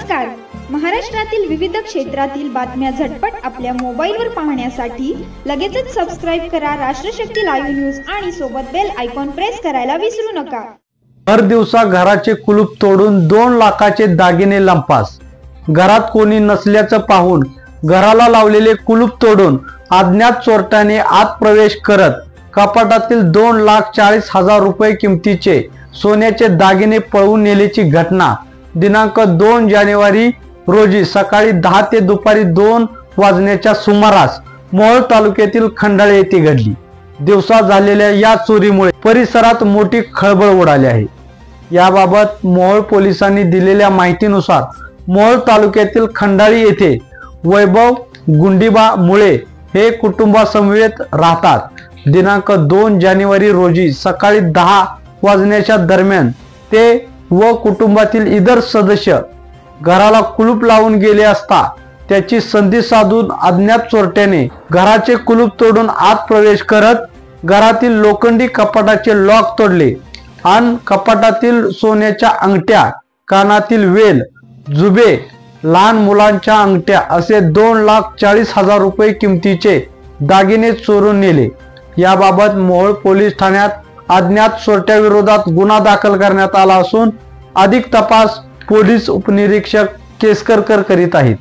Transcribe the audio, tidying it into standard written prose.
नमस्कार. महाराष्ट्रातील विविध क्षेत्रातील बातम्या झटपट आपल्या मोबाईलवर पाहण्यासाठी लगेचच सबस्क्राइब करा राष्ट्रशक्ती लाईव्ह न्यूज आणि सोबत बेल आयकॉन प्रेस करायला विसरू नका. हर दिवसा घराचे कुलूप तोडून 2 लाखाचे दागिने लंपास. घरात कोणी नसल्याचं पाहून घराला लावलेले कुलूप तोडून अज्ञात चोरट्याने आत प्रवेश करत कपाटातील 2,40,000 रुपये किमतीचे सोन्याचे दागिने पळवून नेल्याची घटना दिनांक 2 जानेवारी रोजी सकाळी 10 ते दुपारी 2 वाजण्याच्या सुमारास मोहोळ तालुक्यातील खंडाळे येथे घडली. दिवसा झालेल्या या चोरीमुळे परिसरात मोठी खळबळ उडाली आहे. याबाबत मोहोळ पोलिसांनी दिलेल्या माहितीनुसार मोहोळ तालुक्यातील खंडाळी येथे वैभव गुंडीबा मुळे हे कुटुंबासमवेत राहतात. दिनांक 2 जानेवारी रोजी सकाळी 10 वाजण्याच्या दरम्यान ते व कुटुंबातील इतर सदस्य घराला कुलूप लावून गेले असता त्याची संधी साधून अज्ञात चोरट्याने घराचे कुलूप तोडून आत प्रवेश करत घरातील लोखंडी कपाटाचे लॉक तोडले आणि कपाटातील सोन्याच्या अंगठ्या, कानातील वेल, जुबे, लहान मुलांच्या अंगठ्या असे 2,40,000 रुपये किमतीचे दागिने चोरून नेले. याबाबत मोहोळ पोलीस ठाण्यात अज्ञात चोरट्याविरोधात गुन्हा दाखल करण्यात आला असून अधिक तपास पोलीस उपनिरीक्षक केसरकर करीत आहेत.